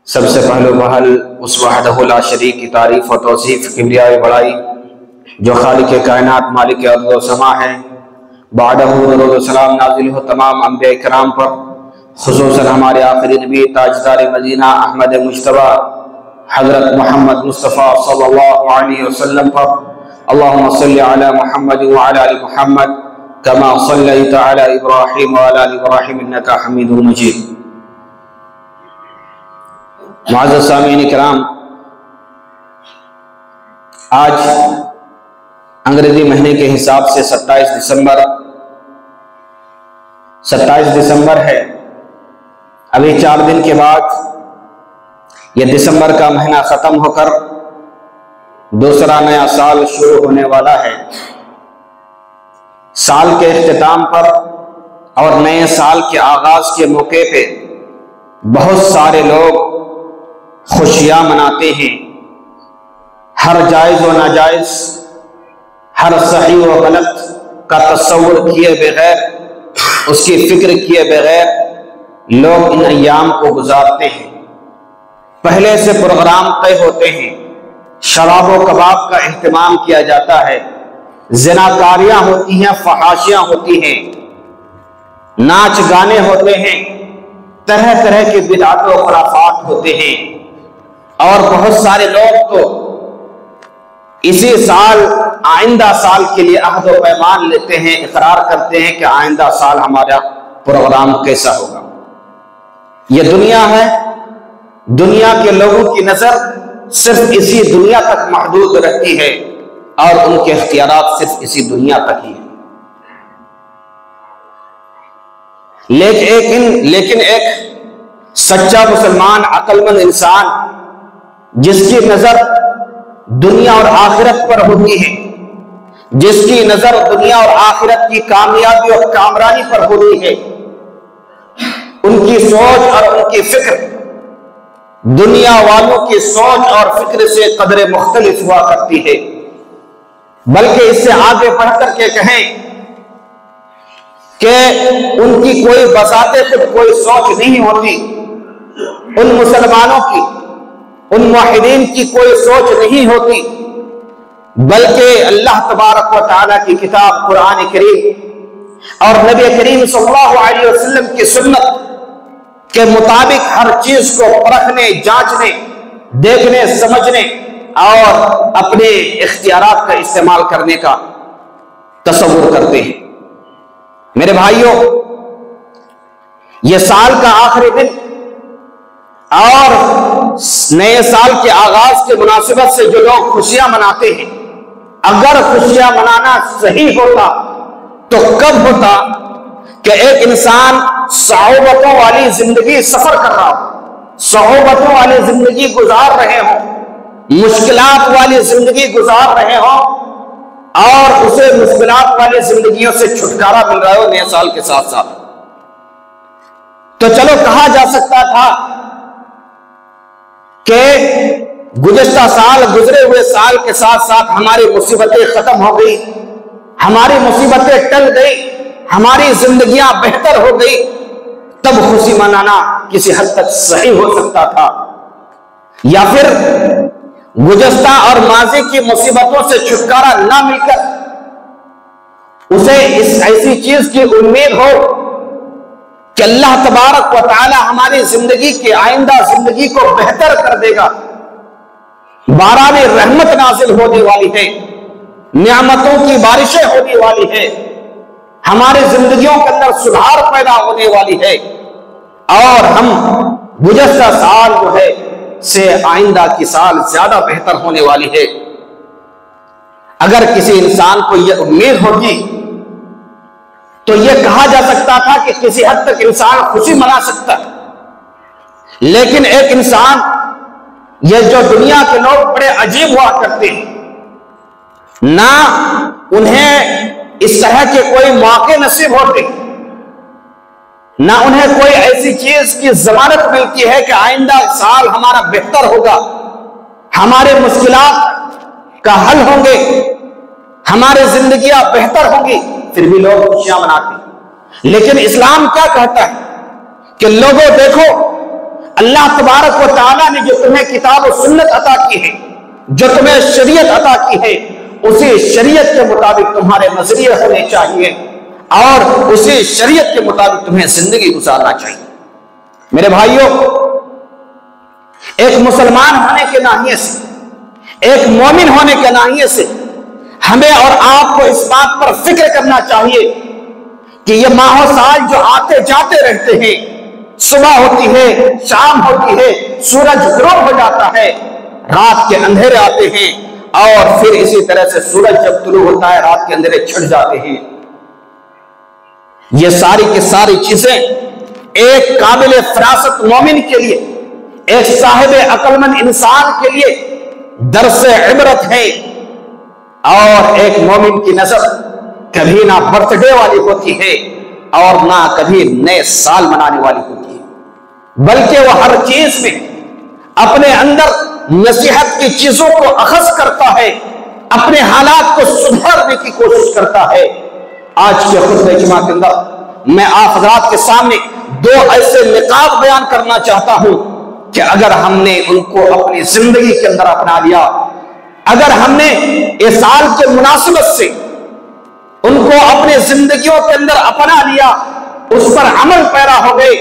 سب سے پہلو پہل اس وحدہ لا شریک کی تعریف و توصیف کبریاء بڑائی جو خالق کائنات مالک ارض و سما ہے۔ بعدہ درود و سلام نازل ہو تمام انبیاء کرام پر، خصوصاً ہمارے آخری نبی تاجدار مدینہ احمد مجتبیٰ حضرت محمد مصطفیٰ صلی اللہ علیہ وسلم پر۔ اللہم صلی علی محمد وعلی آل محمد کما صلیت علی ابراہیم وعلی آل ابراہیم انکا حمید مجید۔ معزز سامعین کرام، آج انگریزی مہینے کے حساب سے 27 دسمبر ہے۔ ابھی 4 دن کے بعد یہ دسمبر کا مہینہ ختم ہو کر دوسرا نیا سال شروع ہونے والا ہے۔ سال کے اختتام پر اور نئے سال کے آغاز کے موقع پہ بہت سارے لوگ خوشیاں مناتے ہیں۔ ہر جائز و ناجائز، ہر صحیح و غلط کا تصور کیے بغیر، اس کی فکر کیے بغیر لوگ ان ایام کو گزارتے ہیں۔ پہلے سے پروگرام طے ہوتے ہیں، شراب و کباب کا اہتمام کیا جاتا ہے، زناکاریاں ہوتی ہیں، فحاشیاں ہوتی ہیں، ناچ گانے ہوتے ہیں، طرح طرح کے بدعات و خرافات ہوتے ہیں، اور بہت سارے لوگ تو اسی سال آئندہ سال کے لیے عہد و پیمان لیتے ہیں، اقرار کرتے ہیں کہ آئندہ سال ہمارا پروگرام کیسا ہوگا۔ یہ دنیا ہے، دنیا کے لوگوں کی نظر صرف اسی دنیا تک محدود رہتی ہے اور ان کے اختیارات صرف اسی دنیا تک ہی ہیں۔ لیکن ایک سچا مسلمان، عقل مند انسان جس کی نظر دنیا اور آخرت پر ہوتی ہے، جس کی نظر دنیا اور آخرت کی کامیابی اور کامرانی پر ہوتی ہے، ان کی سوچ اور ان کی فکر دنیا والوں کی سوچ اور فکر سے قدر مختلف ہوا کرتی ہے۔ بلکہ اس سے آگے بڑھ کر کے کہیں کہ ان کی کوئی بذات خود کوئی سوچ نہیں ہوتی، ان مسلمانوں کی، ان موحدین کی کوئی سوچ نہیں ہوتی، بلکہ اللہ تبارک و تعالیٰ کی کتاب قرآن کریم اور نبی کریم صلی اللہ علیہ وسلم کی سنت کے مطابق ہر چیز کو پرکھنے، جانچنے، دیکھنے، سمجھنے اور اپنے اختیارات کا استعمال کرنے کا تصور کرتے ہیں۔ میرے بھائیوں، یہ سال کا آخری دن اور نئے سال کے آغاز کے مناسبت سے جو لوگ خوشیاں مناتے ہیں، اگر خوشیاں منانا صحیح ہوتا تو کب ہوتا کہ ایک انسان صعوبتوں والی زندگی سفر کر رہا ہو، صعوبتوں والی زندگی گزار رہے ہوں، مشکلات والی زندگی گزار رہے ہوں، اور اسے مشکلات والی زندگیوں سے چھٹکارا مل رہا ہو نئے سال کے ساتھ ساتھ، تو چلو کہا جا سکتا تھا کہ گزشتہ سال، گزرے ہوئے سال کے ساتھ ساتھ ہماری مصیبتیں ختم ہو گئی، ہماری مصیبتیں ٹل گئی، ہماری زندگیاں بہتر ہو گئی، تب خوشی منانا کسی حد تک صحیح ہو سکتا تھا۔ یا پھر گزشتہ اور ماضی کی مصیبتوں سے چھٹکارا نہ مل کر اسے اس ایسی چیز کی امید ہو کہ اللہ تبارک و تعالی ہماری زندگی کی آئندہ زندگی کو بہتر کر دے گا، باران رحمت نازل ہونے والی ہے، نعمتوں کی بارشیں ہونے والی ہے، ہماری زندگیوں کے اندر سدھار پیدا ہونے والی ہے، اور ہم گزشتہ سال جو ہے سے آئندہ کی سال زیادہ بہتر ہونے والی ہے۔ اگر کسی انسان کو یہ امید ہوتی تو یہ کہا جا سکتا تھا کہ کسی حد تک انسان خوشی منا سکتا ہے۔ لیکن ایک انسان، یہ جو دنیا کے لوگ بڑے عجیب ہوا کرتے ہیں، نہ انہیں اس طرح کے کوئی موقع نصیب ہوتے، نہ انہیں کوئی ایسی چیز کی ضمانت ملتی ہے کہ آئندہ سال ہمارا بہتر ہوگا، ہمارے مشکلات کا حل ہوں گے، ہماری زندگیاں بہتر ہوں گی، پھر بھی لوگ خوشیاں مناتے ہیں۔ لیکن اسلام کیا کہتا ہے کہ لوگوں دیکھو، اللہ تبارک و تعالیٰ نے جو تمہیں کتاب و سنت عطا کی ہے، جو تمہیں شریعت عطا کی ہے، اسی شریعت کے مطابق تمہارے نظریے ہونے چاہیے اور اسی شریعت کے مطابق تمہیں زندگی گزارنا چاہیے۔ میرے بھائیوں، ایک مسلمان ہونے کے ناحیے سے، ایک مومن ہونے کے ناحیے سے ہمیں اور آپ کو اس بات پر فکر کرنا چاہیے کہ یہ ماہ و سال جو آتے جاتے رہتے ہیں، صبح ہوتی ہے، شام ہوتی ہے، سورج غروب ہو جاتا ہے، رات کے اندھیرے آتے ہیں اور پھر اسی طرح سے سورج جب طلوع ہوتا ہے رات کے اندھیرے چھٹ جاتے ہیں۔ یہ ساری کی ساری چیزیں ایک قابل فراست مومن کے لیے، ایک صاحب عقل مند انسان کے لیے درس عبرت ہے، اور ایک مومن کی نظر کبھی نہ برتھ ڈے والی ہوتی ہے اور نہ کبھی نئے سال منانے والی ہوتی ہے، بلکہ وہ ہر چیز میں اپنے اندر نصیحت کی چیزوں کو اخذ کرتا ہے، اپنے حالات کو سدھارنے کی کوشش کرتا ہے۔ آج کے خطبہ جمعہ کے اندر میں آپ حضرات کے سامنے دو ایسے نقاط بیان کرنا چاہتا ہوں کہ اگر ہم نے ان کو اپنی زندگی کے اندر اپنا لیا، اگر ہم نے اس سال کے مناسبت سے ان کو اپنے زندگیوں کے اندر اپنا لیا، اس پر عمل پیرا ہو گئے،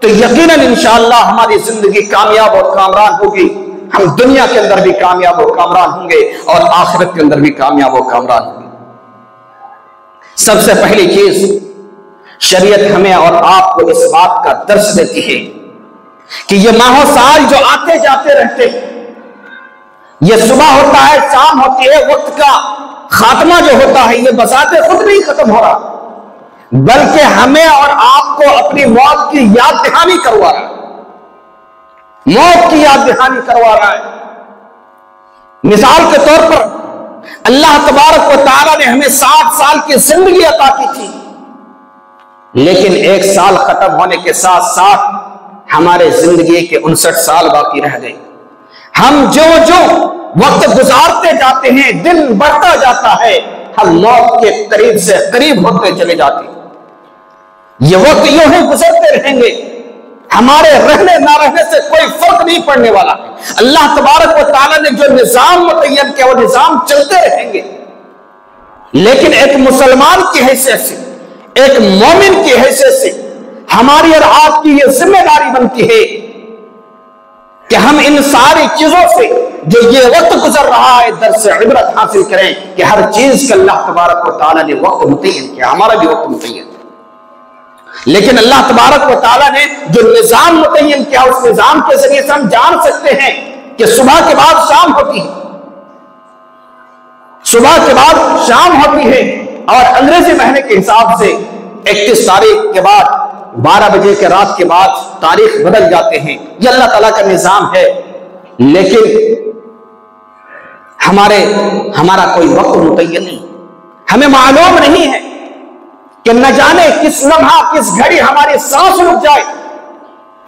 تو یقیناً انشاءاللہ ہماری زندگی کامیاب اور کامران ہوگی۔ ہم دنیا کے اندر بھی کامیاب اور کامران ہوں گے اور آخرت کے اندر بھی کامیاب اور کامران ہوں گے۔ سب سے پہلی چیز، شریعت ہمیں اور آپ کو اس بات کا درس دیتی ہے کہ یہ ماہ و سال جو آتے جاتے رہتے ہیں، یہ صبح ہوتا ہے، شام ہوتی ہے، وقت کا خاتمہ جو ہوتا ہے یہ بذات خود نہیں ختم ہو رہا، بلکہ ہمیں اور آپ کو اپنی موت کی یاد دہانی کروا رہا ہے، موت کی یاد دہانی کروا رہا ہے۔ مثال کے طور پر اللہ تبارک و تعالیٰ نے ہمیں 60 سال کی زندگی عطا کی تھی، لیکن ایک سال ختم ہونے کے ساتھ ساتھ ہمارے زندگی کے 59 سال باقی رہ گئے۔ ہم جو وقت گزارتے جاتے ہیں، دن بڑھتا جاتا ہے، ہم موت کے قریب سے قریب ہوتے چلے جاتے ہیں۔ یہ وقت یوں ہی گزرتے رہیں گے، ہمارے رہنے نہ رہنے سے کوئی فرق نہیں پڑنے والا۔ اللہ تبارک و تعالیٰ نے جو نظام متعین کیا وہ نظام چلتے رہیں گے، لیکن ایک مسلمان کی حیثیت سے، ایک مومن کی حیثیت سے ہماری اور آپ کی یہ ذمہ داری بنتی ہے کہ ہم ان ساری چیزوں سے جو یہ وقت گزر رہا ہے درس عبرت حاصل کریں کہ ہر چیز کا اللہ تبارک و تعالیٰ نے وقت متعین کیا، ہمارا بھی وقت متعین ہے، لیکن اللہ تبارک و تعالیٰ نے جو نظام متعین کیا اس نظام کے ذریعے سے ہم جان سکتے ہیں کہ صبح کے بعد شام ہوتی ہے، صبح کے بعد شام ہوتی ہے، اور انگریزی مہینے کے حساب سے 31 تاریخ کے بعد 12 بجے کے رات کے بعد تاریخ بدل جاتے ہیں۔ یہ اللہ تعالیٰ کا نظام ہے، لیکن ہمارا کوئی وقت متعین نہیں، ہمیں معلوم نہیں ہے کہ نہ جانے کس لمحہ کس گھڑی ہماری سانس رک جائے،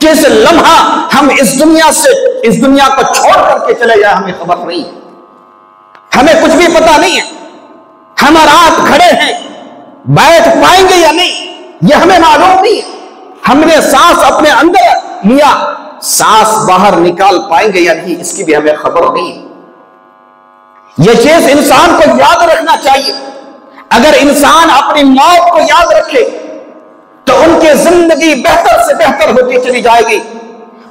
کس لمحہ ہم اس دنیا کو چھوڑ کر کے چلے جائیں، ہمیں خبر نہیں ہے، ہمیں کچھ بھی پتا نہیں ہے۔ ہم رات کھڑے ہیں، بیٹھ پائیں گے یا نہیں یہ ہمیں معلوم نہیں ہے، ہم نے سانس اپنے اندر لیا، سانس باہر نکال پائیں گے یا نہیں اس کی بھی ہمیں خبر نہیں ہے۔ یہ چیز انسان کو یاد رکھنا چاہیے۔ اگر انسان اپنی موت کو یاد رکھے تو ان کی زندگی بہتر سے بہتر ہوتی چلی جائے گی،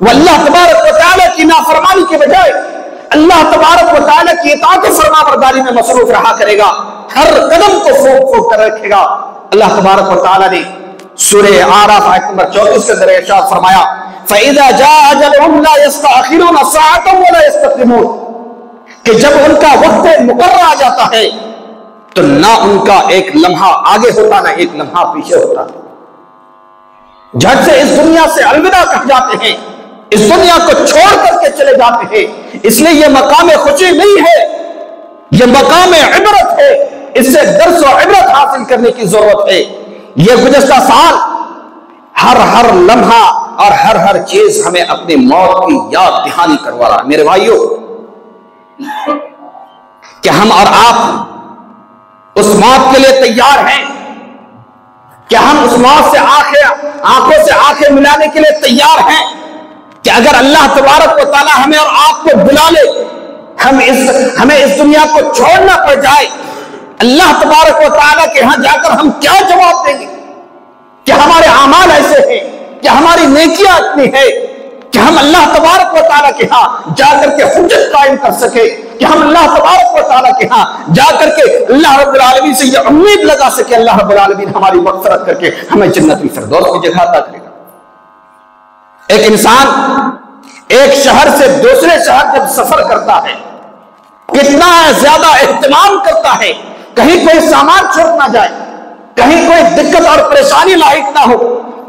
وہ اللہ تبارک و تعالیٰ کی نافرمانی کے بجائے اللہ تبارک و تعالیٰ کی اطاعت و فرما برداری میں مصروف رہا کرے گا، ہر قدم کو پھونک پھونک کر رکھے گا۔ اللہ تبارک و تعالیٰ نے سورہ اعراف آیت نمبر 34 کے اندر ارشاد فرمایا فَإِذَا جَاءَ أَجَلُهُمْ لَا يَسْتَأْخِرُونَ سَاعَةً وَلَا يَسْتَقْدِمُونَ، کہ جب ان کا وقت مقرر آ جاتا ہے تو نہ ان کا ایک لمحہ آگے ہوتا نہ ایک لمحہ پیچھے ہوتا، جھٹ سے اس دنیا سے الوداع کہہ جاتے ہیں، اس دنیا کو چھوڑ کر کے چلے جاتے ہیں۔ اس لیے یہ مقام خوشی نہیں ہے، یہ مقام عبرت ہے، اس سے درس و عبرت حاصل کرنے کی ضرورت ہے۔ یہ گزشتہ سال ہر لمحہ اور ہر چیز ہمیں اپنی موت کی یاد دہانی کروا رہا ہے۔ میرے بھائیوں، کہ ہم اور آپ اس موت کے لیے تیار ہیں، کہ ہم اس موت سے آنکھوں سے آنکھیں ملانے کے لیے تیار ہیں، کہ اگر اللہ تبارک و تعالی ہمیں اور آپ کو بلا لے، ہمیں اس دنیا کو چھوڑنا پڑ جائے، اللہ تبارک و تعالی کے ہاں جا کر ہم کیا جواب دیں گے؟ کہ ہمارے اعمال ایسے ہیں، کہ ہماری نیکیاں اتنی ہے کہ ہم اللہ تبارک و تعالیٰ کے ہاں جا کر کے حجت قائم کر سکے، کہ ہم اللہ تبارک و تعالیٰ کے ہاں جا کر کے اللہ رب العالمین سے یہ امید لگا سکے اللہ رب العالمین ہماری مغفرت کر کے ہمیں جنت الفردوس کی جگہ عطا کرے گا۔ ایک انسان ایک شہر سے دوسرے شہر جب سفر کرتا ہے، کتنا زیادہ اہتمام کرتا ہے کہیں کوئی سامان چھوٹ نہ جائے، کہیں کوئی دقت اور پریشانی لاحق نہ ہو،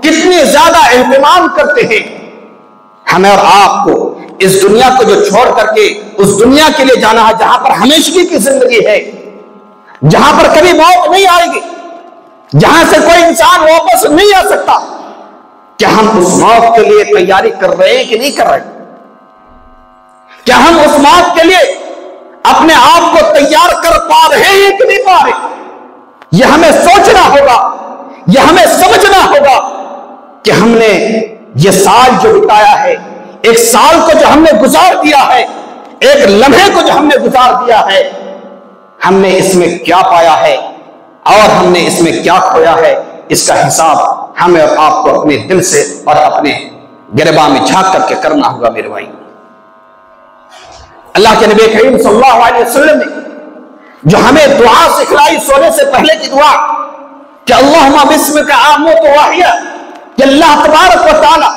کتنی زیادہ اہتمام کرتے ہیں۔ ہمیں اور آپ کو اس دنیا کو جو چھوڑ کر کے اس دنیا کے لیے جانا ہے جہاں پر ہمیشگی کی زندگی ہے، جہاں پر کبھی موت نہیں آئے گی، جہاں سے کوئی انسان واپس نہیں آ سکتا، کیا ہم اس موت کے لیے تیاری کر رہے ہیں کہ نہیں کر رہے؟ کیا ہم اس موت کے لیے اپنے آپ کو تیار کر پا رہے ہیں کہ نہیں پا رہے؟ یہ ہمیں سوچنا ہوگا، یہ ہمیں سمجھنا ہوگا کہ ہم نے یہ سال جو بتایا ہے، ایک سال کو جو ہم نے گزار دیا ہے، ایک لمحے کو جو ہم نے گزار دیا ہے، ہم نے اس میں کیا پایا ہے اور ہم نے اس میں کیا کھویا ہے، اس کا حساب ہمیں اور آپ کو اپنے دل سے اور اپنے گربان میں جھانک کر کے کرنا ہوگا میرے بھائی۔ اللہ کے نبی کریم صلی اللہ علیہ وسلم نے جو ہمیں دعا سکھلائی سونے سے پہلے کی دعا کہ اللہم بسمک آموت واحیا، کہ اللہ تبارک و تعالی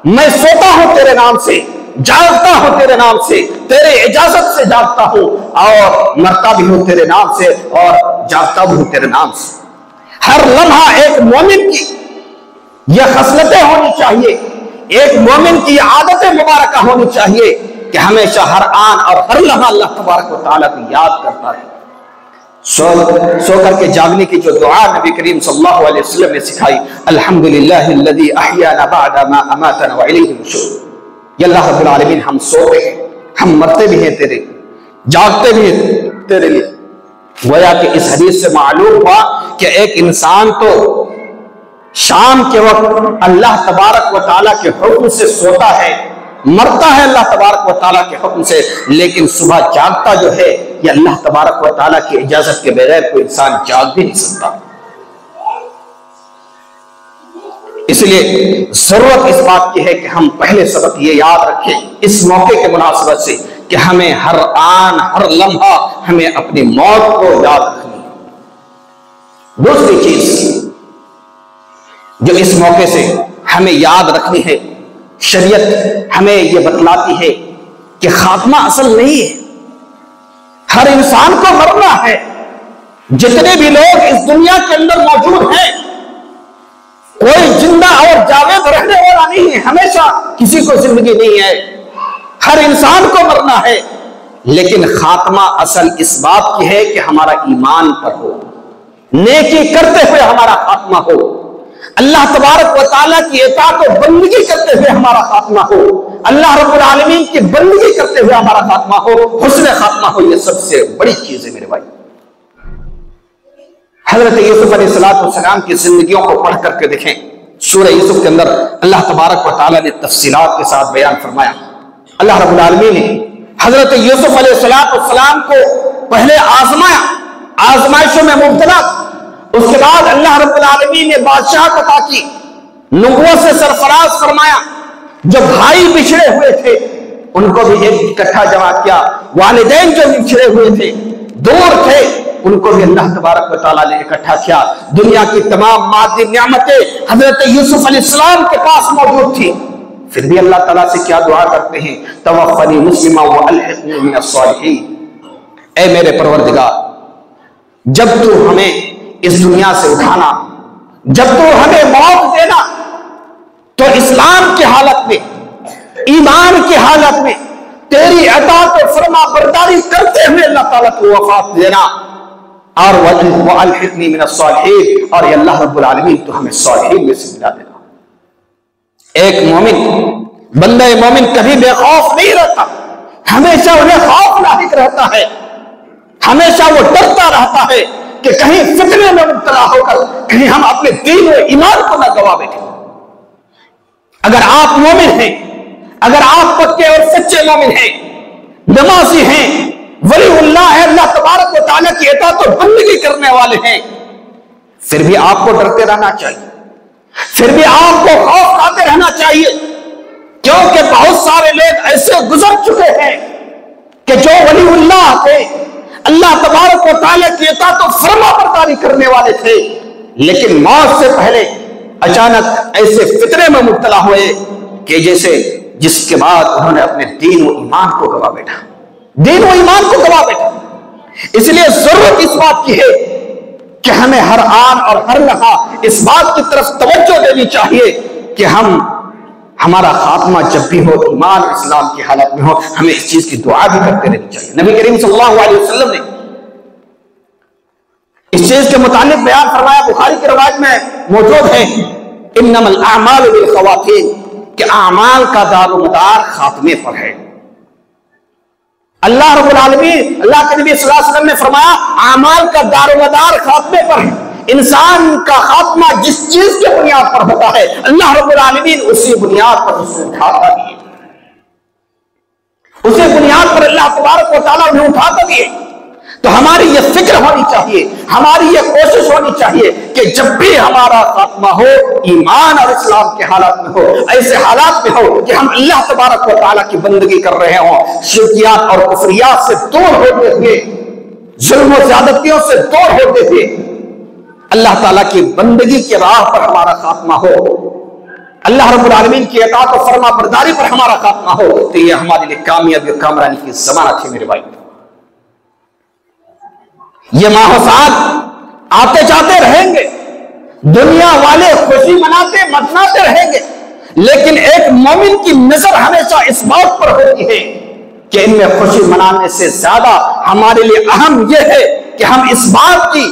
میں سوتا ہوں تیرے نام سے، جاگتا ہوں تیرے نام سے، تیرے اجازت سے جاگتا ہوں اور مرتا بھی ہوں تیرے نام سے اور جاگتا بھی ہوں تیرے نام سے۔ ہر لمحہ ایک مومن کی یہ خصلتیں ہونی چاہیے، ایک مومن کی یہ عادت مبارکہ ہونی چاہیے کہ ہمیشہ ہر آن اور ہر لمحہ اللہ تبارک و تعالیٰ کو یاد کرتا ہے۔ سو کر کے جاگنے کی جو دعا نبی کریم صلی اللہ علیہ وسلم نے سکھائی، الحمدللہ الذی احیانا بعد ما اماتنا والیہ النشور، یا اللہ رب العالمین ہم سوتے ہیں، ہم مرتے بھی ہیں تیرے، جاگتے بھی ہیں تیرے لیے۔ گویا کہ اس حدیث سے معلوم ہوا کہ ایک انسان تو شام کے وقت اللہ تبارک و تعالیٰ کے حکم سے سوتا ہے، مرتا ہے اللہ تبارک و تعالیٰ کے حکم سے، لیکن صبح جاگتا جو ہے یہ اللہ تبارک و تعالیٰ کی اجازت کے بغیر کوئی انسان جاگ بھی نہیں سکتا۔ اس لیے ضرورت اس بات کی ہے کہ ہم پہلے سبق یہ یاد رکھیں اس موقع کے مناسبت سے کہ ہمیں ہر آن ہر لمحہ ہمیں اپنی موت کو یاد رکھنی ہے۔ دوسری چیز جو اس موقع سے ہمیں یاد رکھنی ہے، شریعت ہمیں یہ بتلاتی ہے کہ خاتمہ اصل نہیں ہے، ہر انسان کو مرنا ہے۔ جتنے بھی لوگ اس دنیا کے اندر موجود ہیں، کوئی زندہ اور جاوید رہنے والا نہیں ہے، ہمیشہ کسی کو زندگی نہیں ہے، ہر انسان کو مرنا ہے، لیکن خاتمہ اصل اس بات کی ہے کہ ہمارا ایمان پر ہو، نیکی کرتے ہوئے ہمارا خاتمہ ہو، اللہ تبارک و تعالیٰ کی اطاعت و بندگی کرتے ہوئے ہمارا خاتمہ ہو، اللہ رب العالمین کی بندگی کرتے ہوئے ہمارا خاتمہ ہو، حسن خاتمہ ہو۔ یہ سب سے بڑی چیز ہے میرے بھائی۔ حضرت یوسف علیہ السلام کی زندگیوں کو پڑھ کر کے دیکھیں، سورہ یوسف کے اندر اللہ تبارک و تعالیٰ نے تفصیلات کے ساتھ بیان فرمایا۔ اللہ رب العالمین نے حضرت یوسف علیہ السلام کو پہلے آزمایا، آزمائشوں میں مبتلا، اس کے بعد اللہ رب العالمین نے بادشاہ عطا کی، نبوت سے سرفراز فرمایا۔ جو بھائی بچھڑے ہوئے تھے ان کو بھی ایک اکٹھا جمع کیا، والدین جو بچھڑے ہوئے تھے دور تھے ان کو بھی اللہ تبارک و تعالیٰ نے اکٹھا کیا۔ دنیا کی تمام مادی نعمتیں حضرت یوسف علیہ السلام کے پاس موجود تھی، پھر بھی اللہ تعالیٰ سے کیا دعا کرتے ہیں، توفنی مسلما والحقنی من الصالحین، اے میرے پروردگار جب تو ہمیں اس دنیا سے اٹھانا، جب تو ہمیں موت دینا تو اسلام کی حالت میں، ایمان کی حالت میں تیری اطاعت و فرما برداری کرتے ہوئے اللہ تعالیٰ کو وفات دینا، اور وَأَلْحِقْنِي مِنَ الصَّالِحِينَ، اور یہ اللہ رب العالمین تو ہمیں صالحین میں سے ملا دینا۔ ایک مومن، بندہ مومن کبھی بے خوف نہیں رہتا، ہمیشہ انہیں خوف لاحق رہتا ہے، ہمیشہ وہ ڈرتا رہتا ہے کہ کہیں فتنے میں مبتلا ہو کر کہیں ہم اپنے دین و ایمان کو نہ گوا بیٹھیں۔ اگر آپ مومن ہیں، اگر آپ پکے اور سچے مومن ہیں، نمازی ہیں، ولی اللہ ہے، اللہ تبارک و تعالیٰ کی اطاعت و بندگی کرنے والے ہیں، پھر بھی آپ کو ڈرتے رہنا چاہیے، پھر بھی آپ کو خوف کھاتے رہنا چاہیے، کیونکہ بہت سارے لوگ ایسے گزر چکے ہیں کہ جو ولی اللہ تھے، اللہ تبارک و تعالیٰ کی اطاعت و فرما برداری کرنے والے تھے، لیکن موت سے پہلے اچانک ایسے فتنے میں مبتلا ہوئے کہ جس کے بعد انہوں نے اپنے دین و ایمان کو گوا بیٹھا، دین و ایمان کو گوا بیٹھا۔ اس لیے ضرورت اس بات کی ہے کہ ہمیں ہر آن اور ہر لمحہ اس بات کی طرف توجہ دینی چاہیے کہ ہمارا خاتمہ جب بھی ہو ایمان اسلام کی حالت میں ہو، ہمیں اس چیز کی دعا بھی کرتے رہنی چاہیے۔ نبی کریم صلی اللہ علیہ وسلم نے اس چیز کے متعلق بیان فرمایا، بخاری کی روایت میں موجود ہے، انما الاعمال بالخواتیم، کہ اعمال کا دار و مدار خاتمے پر ہے۔ اللہ رب العالمین، اللہ کے نبی صلی اللہ علیہ وسلم نے فرمایا اعمال کا دار و مدار خاتمے پر ہے۔ انسان کا خاتمہ جس چیز کے بنیاد پر ہوتا ہے، اللہ رب العالمین اسی بنیاد پر اسے اٹھاتا بھی ہے، اسی بنیاد پر اللہ تبارک و تعالیٰ انہیں اٹھاتا بھی ہے۔ تو ہماری یہ فکر ہونی چاہیے، ہماری یہ کوشش ہونی چاہیے کہ جب بھی ہمارا خاتمہ ہو ایمان اور اسلام کے حالات میں ہو، ایسے حالات میں ہو کہ ہم اللہ تبارک و تعالیٰ کی بندگی کر رہے ہوں، شرکیات اور کفریات سے دور ہوتے ہوئے، ظلم و زیادتیوں سے دور ہوتے ہوئے اللہ تعالیٰ کی بندگی کی راہ پر ہمارا خاتمہ ہو، اللہ رب العالمین کی اطاعت و فرما برداری پر ہمارا خاتمہ ہو، تو یہ ہمارے لیے کامیابی اور کامرانی کی ضمانت ہے میرے بھائی۔ یہ ماہ و سال آتے جاتے رہیں گے، دنیا والے خوشی مناتے رہیں گے، لیکن ایک مومن کی نظر ہمیشہ اس بات پر ہوتی ہے کہ ان میں خوشی منانے سے زیادہ ہمارے لیے اہم یہ ہے کہ ہم اس بات کی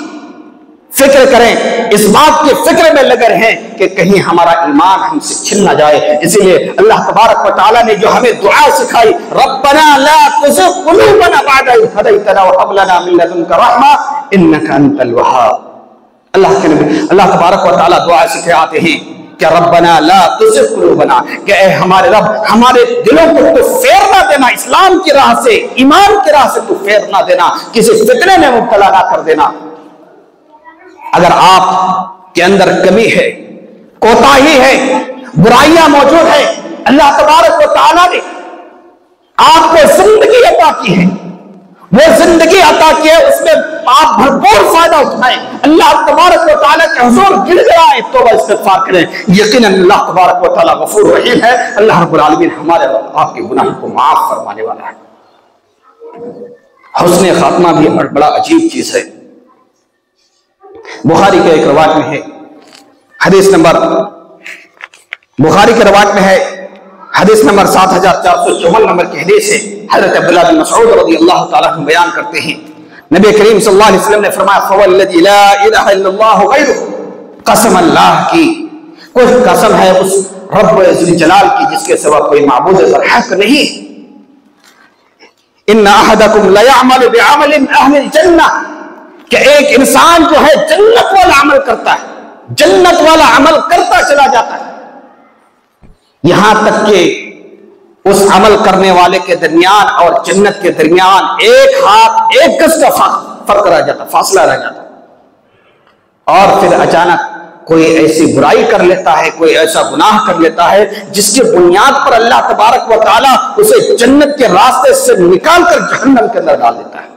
فکر کریں، اس بات کی فکر میں لگے رہیں کہ کہیں ہمارا ایمان ہم سے چھن نہ جائے۔ اسی لیے اللہ تبارک و تعالیٰ نے جو ہمیں دعا سکھائی، ربنا لا تزغ قلوبنا بعد إذ هديتنا وهب لنا من لدنك رحمة إنك أنت الوهاب۔ اللہ تبارک و تعالیٰ دعا سکھاتے ہیں کہ ربنا لا تزغ قلوبنا، کہ اے ہمارے رب ہمارے دلوں کو تو پھیر نہ دینا، اسلام کی راہ سے، ایمان کی راہ سے تو پھیر نہ دینا، کسی فتنے میں مبتلا نہ کر دینا۔ اگر آپ کے اندر کمی ہے، کوتاہی ہے، برائیاں موجود ہیں، اللہ تبارک و تعالیٰ نے آپ کو زندگی عطا کی ہے، وہ زندگی عطا کی ہے، اس میں آپ بھرپور فائدہ اٹھائیں، اللہ تبارک و تعالیٰ کے حضور گر جائیں، توبہ استغفار کریں، یقیناً اللہ تبارک و تعالیٰ غفور رحیم ہے، اللہ رب العالمین ہمارے آپ کے گناہ کو معاف فرمانے والا ہے۔ حسن خاتمہ بھی بڑا عجیب چیز ہے۔ بخاری کے ایک روایت میں ہے، حدیث نمبر بخاری کے روایت میں ہے، حدیث نمبر 7454 نمبر کی حدیث ہے، حضرت عبداللہ بن مسعود رضی اللہ تعالیٰ عنہ بیان کرتے ہیں، نبی کریم صلی اللہ علیہ وسلم نے فرمایا فوالذی لا الہ الا اللہ غیرہ، قسم اللہ کی، کوئی قسم ہے اس رب ذوالجلال کی جس کے سوا کوئی معبود برحق نہیں، ان احدکم لیعمل بعمل اہل الجنہ، کہ ایک انسان جو ہے جنت والا عمل کرتا ہے، جنت والا عمل کرتا چلا جاتا ہے، یہاں تک کہ اس عمل کرنے والے کے درمیان اور جنت کے درمیان ایک ہاتھ ایک گز کا فرق رہ جاتا، فاصلہ رہ جاتا، اور پھر اچانک کوئی ایسی برائی کر لیتا ہے، کوئی ایسا گناہ کر لیتا ہے جس کی بنیاد پر اللہ تبارک و تعالیٰ اسے جنت کے راستے سے نکال کر جہنم کے اندر ڈال دیتا ہے۔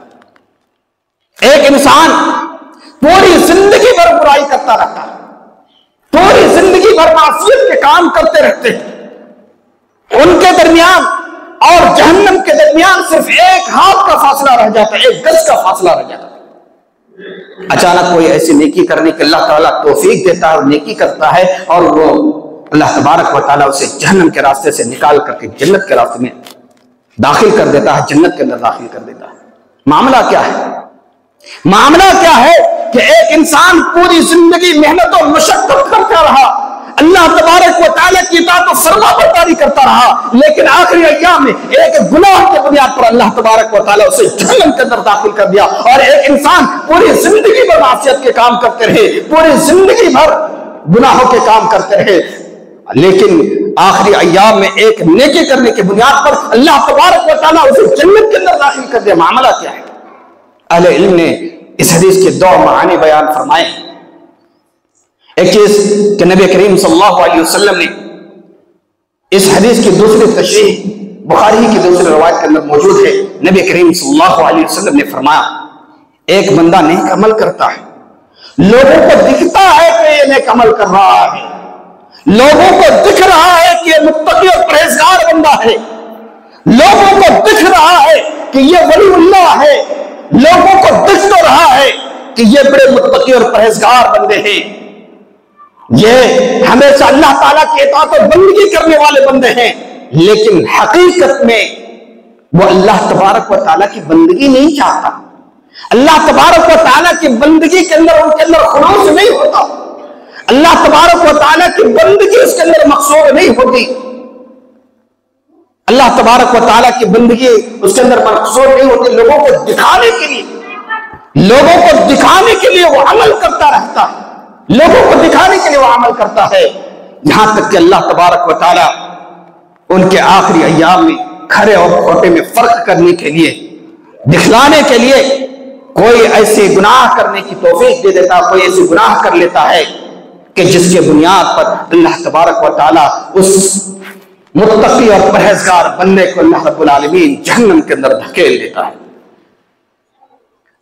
ایک انسان پوری زندگی بھر برائی کرتا رہتا ہے، پوری زندگی بھر معصیت کے کام کرتے رہتے ہیں، ان کے درمیان اور جہنم کے درمیان صرف ایک ہاتھ کا فاصلہ رہ جاتا ہے، ایک گز کا فاصلہ رہ جاتا ہے۔ اچانک کوئی ایسی نیکی کرنے کے اللہ تعالیٰ توفیق دیتا ہے اور نیکی کرتا ہے، اور وہ اللہ تبارک و تعالیٰ اسے جہنم کے راستے سے نکال کر کے جنت کے راستے میں داخل کر دیتا ہے، جنت کے اندر داخل کر دیتا ہے۔ معاملہ کیا ہے؟ معاملہ کیا ہے کہ ایک انسان پوری زندگی محنت و مشقت کرتا رہا، اللہ تبارک و تعالیٰ کی اطاعت و فرما برداری کرتا رہا، لیکن آخری ایام میں ایک گناہ کے بنیاد پر اللہ تبارک و تعالیٰ اسے جہنم کے اندر داخل کر دیا۔ اور ایک انسان پوری زندگی بھر معصیت کے کام کرتے رہے، پوری زندگی بھر گناہوں کے کام کرتے رہے، لیکن آخری ایام میں ایک نیکی کرنے کی بنیاد پر اللہ تبارک و تعالیٰ اسے جنت کے اندر داخل کر دے. معاملہ کیا ہے؟ اہل علم نے اس حدیث کے دو معنی بیان فرمائے. ایک چیز کہ نبی کریم صلی اللہ علیہ وسلم نے اس حدیث کی دوسری تشریح بخاری کی دوسری روایت کے اندر موجود ہے. نبی کریم صلی اللہ علیہ وسلم نے فرمایا ایک بندہ نیک عمل کرتا ہے, لوگوں کو دکھتا ہے کہ یہ نیک عمل کر رہا ہے, لوگوں کو دکھ رہا ہے کہ یہ متقی اور پرہیزگار بندہ ہے, لوگوں کو دکھ رہا ہے کہ یہ ولی اللہ ہے, لوگوں کو دکھ تو رہا ہے کہ یہ بڑے متقی اور پرہیزگار بندے ہیں, یہ ہمیشہ اللہ تعالیٰ کی اطاعت اور بندگی کرنے والے بندے ہیں, لیکن حقیقت میں وہ اللہ تبارک و تعالیٰ کی بندگی نہیں چاہتا. اللہ تبارک و تعالیٰ کی بندگی کے اندر ان کے اندر خلوص نہیں ہوتا. اللہ تبارک و تعالیٰ کی بندگی اس کے اندر مقصود نہیں ہوتی. اللہ تبارک و تعالیٰ کی بندگی اس کے اندر مقصود نہیں ہوتی. لوگوں کو دکھانے کے لیے, لوگوں کو دکھانے کے لیے وہ عمل کرتا رہتا ہے, لوگوں کو دکھانے کے لیے وہ عمل کرتا ہے, یہاں تک کہ اللہ تبارک و تعالیٰ ان کے آخری ایام میں کھڑے اور کھوٹے میں فرق کرنے کے لیے, دکھلانے کے لیے کوئی ایسے گناہ کرنے کی توفیق دے دیتا, کوئی ایسے گناہ کر لیتا ہے کہ جس کے بنیاد پر اللہ تبارک و تعالیٰ اس متقی اور پرہیزگار بندے کو اللہ رب العالمین جہنم کے اندر دھکیل دیتا ہے.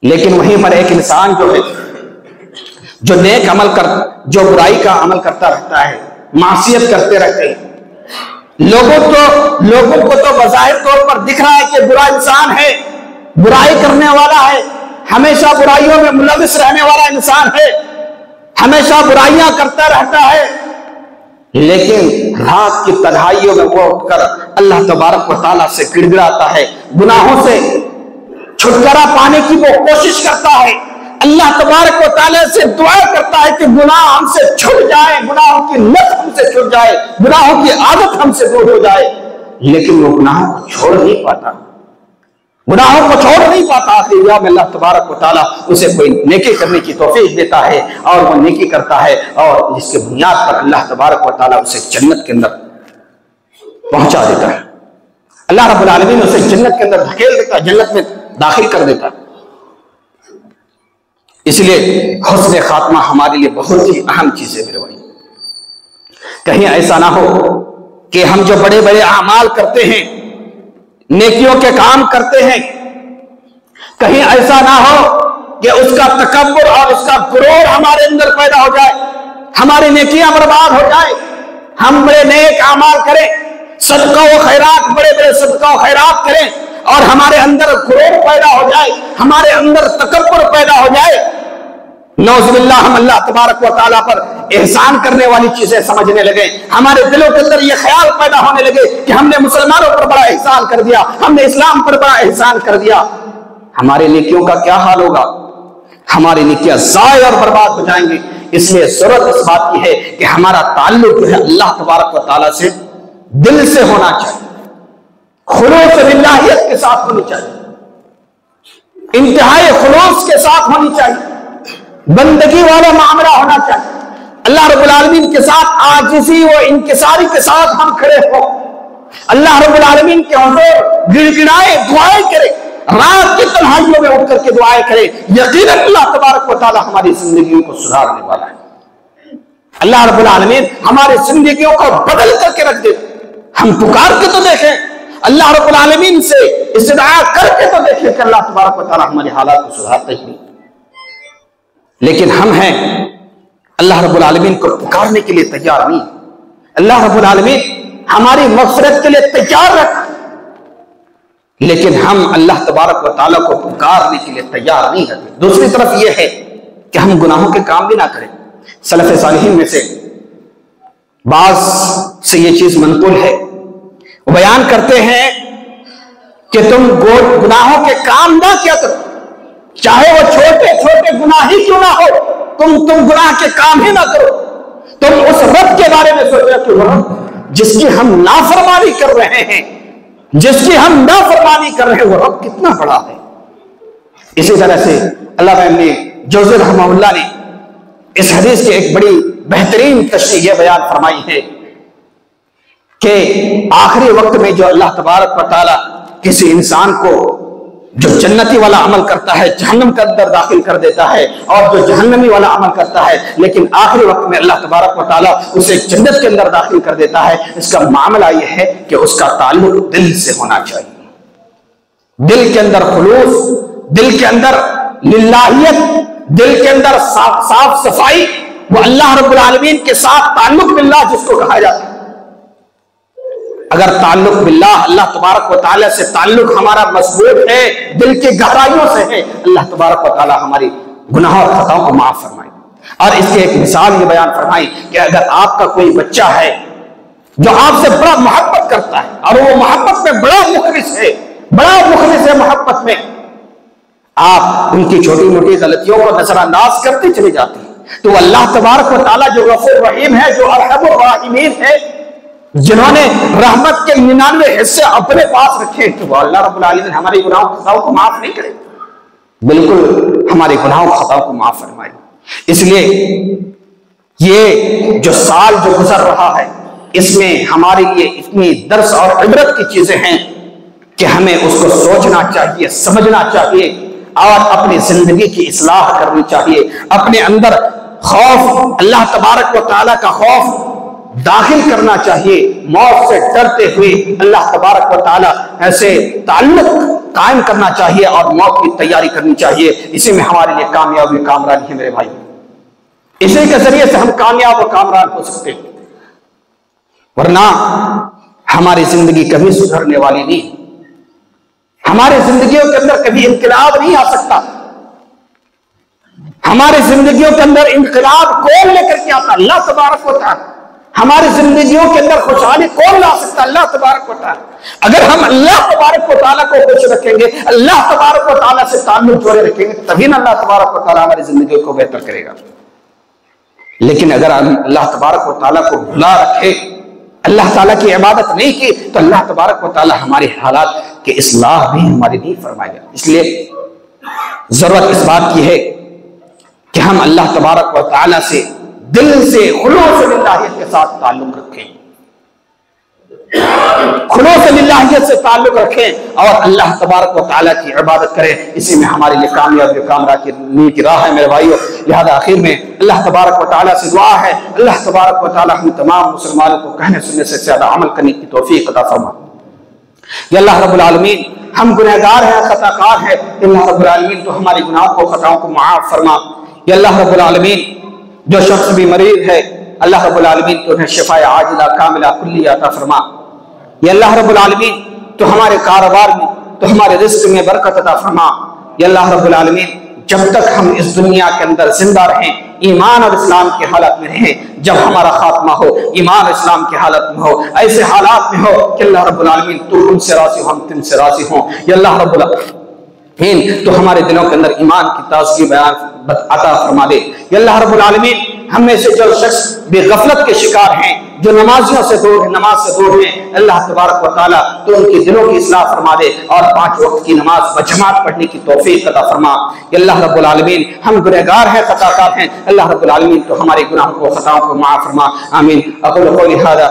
لیکن وہیں پر ایک انسان جو ہے, جو نیک عمل جو برائی کا عمل کرتا رہتا ہے, معصیت کرتے رہتے ہیں, لوگوں کو تو بظاہر طور پر دکھ رہا ہے کہ برا انسان ہے, برائی کرنے والا ہے, ہمیشہ برائیوں میں ملوث رہنے والا انسان ہے, ہمیشہ برائیاں کرتا رہتا ہے, لیکن رات کی تنہائیوں میں وہ اٹھ کر اللہ تبارک و تعالیٰ سے گڑ گڑاتا ہے, گناہوں سے چھٹکارا پانے کی وہ کوشش کرتا ہے, اللہ تبارک و تعالیٰ سے دعا کرتا ہے کہ گناہ ہم سے چھٹ جائے, گناہوں کی لت ہم سے چھٹ جائے, گناہوں کی عادت ہم سے دور ہو جائے, لیکن وہ گناہوں کو چھوڑ نہیں پاتا, گناہوں کو چھوڑ نہیں پاتا. آخری ایام میں اللہ تبارک و تعالیٰ اسے کوئی نیکی کرنے کی توفیق دیتا ہے اور وہ نیکی کرتا ہے, اور جس کے بنیاد پر اللہ تبارک و تعالیٰ اسے جنت کے اندر پہنچا دیتا ہے. اللہ رب العالمین اسے جنت کے اندر دھکیل دیتا ہے, جنت میں داخل کر دیتا ہے. اس لیے حسن خاتمہ ہمارے لیے بہت ہی اہم چیز ہے میرے بھائی. کہیں ایسا نہ ہو کہ ہم جو بڑے بڑے اعمال کرتے ہیں, نیکیوں کے کام کرتے ہیں, کہیں ایسا نہ ہو کہ اس کا تکبر اور اس کا غرور ہمارے اندر پیدا ہو جائے, ہماری نیکیاں برباد ہو جائے. ہم بڑے نیک اعمال کریں, صدقہ و خیرات, بڑے بڑے صدقہ و خیرات کریں, اور ہمارے اندر غرور پیدا ہو جائے, ہمارے اندر تکبر پیدا ہو جائے, نعوذ باللہ ہم اللہ تبارک و تعالیٰ پر احسان کرنے والی چیزیں سمجھنے لگے, ہمارے دلوں کے اندر یہ خیال پیدا ہونے لگے کہ ہم نے مسلمانوں پر بڑا احسان کر دیا, ہم نے اسلام پر بڑا احسان کر دیا. ہمارے نیکیوں کا کیا حال ہوگا؟ ہماری نیکیاں ضائع اور برباد ہو جائیں گی. اس لیے ضرورت اس بات کی ہے کہ ہمارا تعلق جو ہے اللہ تبارک و تعالیٰ سے دل سے ہونا چاہیے, خلوص باللہیت کے ساتھ ہونی چاہیے, انتہائی خلوص کے ساتھ ہونی چاہیے, بندگی والا معاملہ ہونا چاہیے. اللہ رب العالمین کے ساتھ عاجزی و انکساری کے ساتھ ہم کھڑے ہو, اللہ رب العالمین کے حضور گڑ گڑائے, دعائیں کرے, رات کی تنہائیوں میں اٹھ کر کے دعائیں کرے. یقیناً اللہ تبارک و تعالیٰ ہماری زندگیوں کو سدھارنے والا ہے. اللہ رب العالمین ہماری زندگیوں کو بدل کر کے رکھ دے. ہم پکار کے تو دیکھیں, اللہ رب العالمین سے استدعا کر کے تو دیکھیں کہ اللہ تبارک و تعالیٰ ہمارے حالات کو سدھارتے ہی نہیں. لیکن ہم ہیں اللہ رب العالمین کو پکارنے کے لیے تیار نہیں. اللہ رب العالمین ہماری مغفرت کے لیے تیار رکھا, لیکن ہم اللہ تبارک و تعالیٰ کو پکارنے کے لیے تیار نہیں رہتے. دوسری طرف یہ ہے کہ ہم گناہوں کے کام بھی نہ کریں. سلف صالحین میں سے بعض سے یہ چیز منقول ہے, وہ بیان کرتے ہیں کہ تم گناہوں کے کام نہ کیا کرو, چاہے وہ چھوٹے چھوٹے گناہ ہی کیوں نہ ہو, تم گناہ کے کام ہی نہ کرو. تم اس رب کے بارے میں سوچو کہ وہ رب جس کی ہم نافرمانی کر رہے ہیں, جس کی ہم نافرمانی کر رہے ہیں, وہ رب کتنا بڑا ہے. اسی طرح سے علامہ ابن جوزی رحمہ اللہ نے اس حدیث کی ایک بڑی بہترین تشریح یہ بیان فرمائی ہے کہ آخری وقت میں جو اللہ تبارک و تعالیٰ کسی انسان کو جو جنتی والا عمل کرتا ہے جہنم کے اندر داخل کر دیتا ہے، اور جو جہنمی والا عمل کرتا ہے لیکن آخری وقت میں اللہ تبارک و تعالیٰ اسے جنت کے اندر داخل کر دیتا ہے، اس کا معاملہ یہ ہے کہ اس کا تعلق دل سے ہونا چاہیے، دل کے اندر خلوص، دل کے اندر للہیت، دل کے اندر صاف صفائی، وہ اللہ رب العالمین کے ساتھ تعلق باللہ جس کو کہا جاتا ہے۔ اگر تعلق باللہ اللہ تبارک و تعالیٰ سے تعلق ہمارا مضبوط ہے، دل کی گہرائیوں سے ہے، اللہ تبارک و تعالیٰ ہماری گناہوں اور خطاؤں کو معاف فرمائے۔ اور اس کی ایک مثال یہ بیان فرمائی کہ اگر آپ کا کوئی بچہ ہے جو آپ سے بڑا محبت کرتا ہے اور وہ محبت میں بڑا مخلص ہے محبت میں، آپ ان کی چھوٹی موٹی غلطیوں کو نظر انداز کرتے چلے جاتے ہیں، تو اللہ تبارک و تعالیٰ جو غفور رحیم ہے، جو ارحم الراحمین ہے، جنہوں نے رحمت کے 99 حصے اپنے پاس رکھے، تو وہ اللہ رب العالمین ہمارے گناہوں خطاؤں کو معاف نہیں کرے، بالکل ہمارے گناہوں خطاؤں کو معاف فرمائے۔ اس لیے یہ جو سال جو گزر رہا ہے، اس میں ہمارے لیے اتنی درس اور عبرت کی چیزیں ہیں کہ ہمیں اس کو سوچنا چاہیے، سمجھنا چاہیے، اور اپنی زندگی کی اصلاح کرنی چاہیے، اپنے اندر خوف، اللہ تبارک و تعالیٰ کا خوف داخل کرنا چاہیے، موت سے ڈرتے ہوئے اللہ تبارک و تعالیٰ ایسے تعلق قائم کرنا چاہیے اور موت کی تیاری کرنی چاہیے۔ اسی میں ہمارے لیے کامیابی کامرانی ہے میرے بھائی، اسی کے ذریعے سے ہم کامیاب و کامران ہو سکتے ہیں، ورنہ ہماری زندگی کبھی سدھرنے والی نہیں، ہماری زندگیوں کے اندر کبھی انقلاب نہیں آ سکتا، ہماری زندگیوں کے اندر انقلاب کون لے کر کے آتا؟ اللہ تبارک و تعالیٰ۔ ہماری زندگیوں کے اندر خوشحالی کون لا سکتا؟ اللہ تبارک و تعالیٰ۔ اگر ہم اللہ تبارک و تعالیٰ کو خوش رکھیں گے، اللہ تبارک و تعالیٰ سے تعلق جوڑے رکھیں گے، تبھی نہ اللہ تبارک و تعالیٰ ہماری زندگیوں کو بہتر کرے گا۔ لیکن اگر ہم اللہ تبارک و تعالیٰ کو بھلا رکھے، اللہ تعالیٰ کی عبادت نہیں کی، تو اللہ تبارک و تعالیٰ ہمارے حالات کے اصلاح بھی ہماری نہیں فرمائے گا۔ اس لیے ضرورت اس بات کی ہے کہ ہم اللہ تبارک و تعالیٰ سے دل سے خلوص للہیت کے ساتھ تعلق رکھیں، خلوص للہیت سے تعلق رکھیں اور اللہ تبارک و تعالیٰ کی عبادت کریں۔ اسی میں ہمارے لیے کامیابی و کامرانی کی راہ ہے میرے بھائیو۔ لہذا آخر میں اللہ تبارک و تعالیٰ سے دعا ہے، اللہ تبارک و تعالیٰ ہم تمام مسلمانوں کو کہنے سننے سے زیادہ عمل کرنے کی توفیق عطا فرما۔ یا اللہ رب العالمین، ہم گنہگار ہیں، خطا کار ہیں، اللہ رب العالمین تو ہماری گناہوں کو خطاؤں کو معاف فرما۔ یا اللہ رب العالمین، جو شخص بھی مریض ہے، اللہ رب العالمین تو انہیں شفاء عاجلہ کاملہ کلیہ عطا فرما۔ یا اللہ رب العالمین تو ہمارے کاروبار میں، تو ہمارے رزق میں برکت عطا فرما۔ یا اللہ رب العالمین، جب تک ہم اس دنیا کے اندر زندہ رہیں، ایمان اور اسلام کی حالت میں رہیں، جب ہمارا خاتمہ ہو ایمان اور اسلام کی حالت میں ہو، ایسے حالات میں ہو کہ اللہ رب العالمین تو ہم سے راضی ہو، ہم تم سے راضی ہوں۔ یا اللہ رب العالمین تو ہمارے دلوں کے اندر ایمان کی تازگی بیان عطا فرما دے۔ یا اللہ رب العالمین، ہم میں سے جو شخص بے غفلت کے شکار ہیں، جو نمازیوں سے دور ہیں، نماز سے دور ہیں، اللہ تبارک و تعالیٰ تو ان کی دلوں کی اصلاح فرما دے اور 5 وقت کی نماز بجماعت پڑھنے کی توفیق عطا فرما۔ یا اللہ رب العالمین، ہم گنہگار ہیں، خطا کار ہیں، اللہ رب العالمین تو ہمارے گناہوں کو خطاؤں کو معاف فرما۔ آمین۔ اقول قولی ھذا